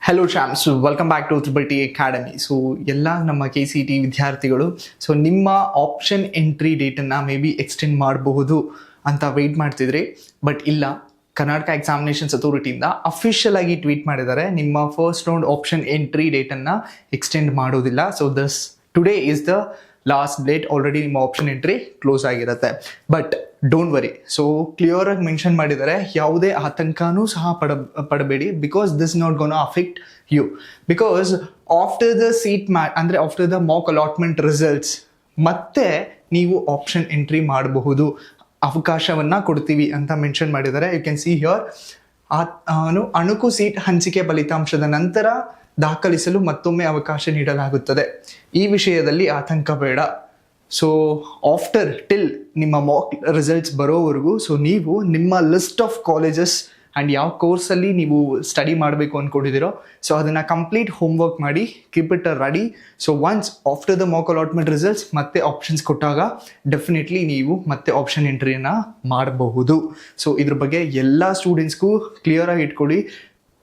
Hello champs, welcome back to triple T academy. So ಎಲ್ಲ ನಮ್ಮ KCET ವಿದ್ಯಾರ್ಥಿಗಳು so ನಿಮ್ಮ ಆಪ್ಷನ್ ಎಂಟ್ರಿ ಡೇಟನ್ನು ಮೇ ಬಿ ಎಕ್ಸ್ಟೆಂಡ್ ಮಾಡಬಹುದು ಅಂತ ವೆಯ್ಟ್ ಮಾಡ್ತಿದ್ರಿ. ಬಟ್ ಇಲ್ಲ, ಕರ್ನಾಟಕ ಎಕ್ಸಾಮಿನೇಷನ್ಸ್ ಅಥಾರಿಟಿಯಿಂದ ಅಫಿಷಿಯಲ್ ಆಗಿ ಟ್ವೀಟ್ ಮಾಡಿದ್ದಾರೆ, ನಿಮ್ಮ ಫಸ್ಟ್ ರೌಂಡ್ ಆಪ್ಷನ್ ಎಂಟ್ರಿ ಡೇಟನ್ನು ಎಕ್ಸ್ಟೆಂಡ್ ಮಾಡೋದಿಲ್ಲ. So today is the last date. Already ನಿಮ್ಮ ಆಪ್ಷನ್ ಎಂಟ್ರಿ ಕ್ಲೋಸ್ ಆಗಿರುತ್ತೆ. But don't worry, so clear ಆಗಿ ಮೆನ್ಷನ್ ಮಾಡಿದ್ದಾರೆ, ಯಾವುದೇ ಆತಂಕನೂ ಸಹ ಪಡಬೇಡಿ. Because this not gonna affect you. Because after the ಅಂದರೆ after the mock allotment results ಮತ್ತೆ ನೀವು ಆಪ್ಷನ್ ಎಂಟ್ರಿ ಮಾಡಬಹುದು, ಅವಕಾಶವನ್ನ ಕೊಡ್ತೀವಿ ಅಂತ ಮೆನ್ಷನ್ ಮಾಡಿದ್ದಾರೆ. ಯು ಕ್ಯಾನ್ ಸಿ ಹಿಯರ್, ಅಣುಕು ಸೀಟ್ ಹಂಚಿಕೆ ಫಲಿತಾಂಶದ ನಂತರ ದಾಖಲಿಸಲು ಮತ್ತೊಮ್ಮೆ ಅವಕಾಶ ನೀಡಲಾಗುತ್ತದೆ. ಈ ವಿಷಯದಲ್ಲಿ ಆತಂಕ ಬೇಡ. ಸೊ ಆಫ್ಟರ್ ಟಿಲ್ ನಿಮ್ಮ ಮಾಕ್ ರಿಸಲ್ಟ್ಸ್ ಬರೋವರೆಗೂ ಸೊ ನೀವು ನಿಮ್ಮ ಲಿಸ್ಟ್ ಆಫ್ ಕಾಲೇಜಸ್ ಆ್ಯಂಡ್ ಯಾವ ಕೋರ್ಸಲ್ಲಿ ನೀವು ಸ್ಟಡಿ ಮಾಡಬೇಕು ಅಂದ್ಕೊಂಡಿದ್ದೀರೋ ಸೊ ಅದನ್ನು ಕಂಪ್ಲೀಟ್ ಹೋಮ್ವರ್ಕ್ ಮಾಡಿ keep it ready. So once after the mock allotment results ಮತ್ತೆ ಆಪ್ಷನ್ಸ್ ಕೊಟ್ಟಾಗ ಡೆಫಿನೆಟ್ಲಿ ನೀವು ಮತ್ತೆ ಆಪ್ಷನ್ ಎಂಟ್ರಿಯನ್ನು ಮಾಡಬಹುದು. ಸೊ ಇದ್ರ ಬಗ್ಗೆ ಎಲ್ಲ ಸ್ಟೂಡೆಂಟ್ಸ್ಗೂ ಕ್ಲಿಯರಾಗಿ ಇಟ್ಕೊಳ್ಳಿ.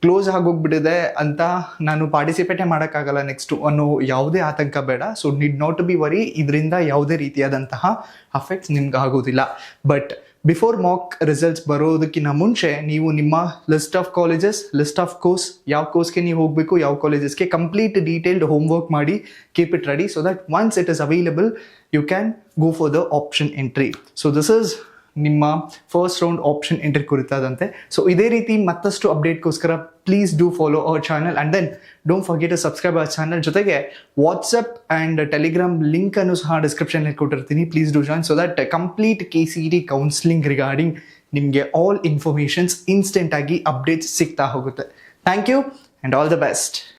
ಕ್ಲೋಸ್ ಆಗೋಗ್ಬಿಟ್ಟಿದೆ ಅಂತ ನಾನು ಪಾರ್ಟಿಸಿಪೇಟೇ ಮಾಡೋಕ್ಕಾಗಲ್ಲ ನೆಕ್ಸ್ಟು ಅನ್ನೋ ಯಾವುದೇ ಆತಂಕ ಬೇಡ. So need not to be worry, ಇದರಿಂದ ಯಾವುದೇ ರೀತಿಯಾದಂತಹ ಅಫೆಕ್ಟ್ಸ್ ನಿಮ್ಗೆ ಆಗೋದಿಲ್ಲ. ಬಟ್ ಬಿಫೋರ್ ಮಾಕ್ ರಿಸಲ್ಟ್ಸ್ ಬರೋದಕ್ಕಿಂತ ಮುಂಚೆ ನೀವು ನಿಮ್ಮ list of colleges, list of course, ಯಾವ ಕೋರ್ಸ್ಗೆ ನೀವು ಹೋಗಬೇಕು, ಯಾವ ಕಾಲೇಜಸ್ಗೆ ಕಂಪ್ಲೀಟ್ ಡೀಟೇಲ್ಡ್ ಹೋಮ್ವರ್ಕ್ ಮಾಡಿ keep it ready. So that once it is available you can go for the option entry. So this is ನಿಮ್ಮ ಫಸ್ಟ್ ರೌಂಡ್ ಆಪ್ಷನ್ ಎಂಟ್ರಿ ಕುರಿತಾದಂತೆ. So ಇದೇ ರೀತಿ ಮತ್ತಷ್ಟು ಅಪ್ಡೇಟ್ಗೋಸ್ಕರ please do follow our channel and then don't forget to subscribe our channel. ಜೊತೆಗೆ WhatsApp and Telegram ಲಿಂಕನ್ನು ಸಹ ಡಿಸ್ಕ್ರಿಪ್ಷನಲ್ಲಿ ಕೊಟ್ಟಿರ್ತೀನಿ. Please do join so that complete KCET counselling regarding ನಿಮಗೆ ಆಲ್ ಇನ್ಫಾರ್ಮೇಷನ್ಸ್ ಇನ್ಸ್ಟೆಂಟ್ ಆಗಿ ಅಪ್ಡೇಟ್ಸ್ ಸಿಗ್ತಾ ಹೋಗುತ್ತೆ. Thank you and all the best.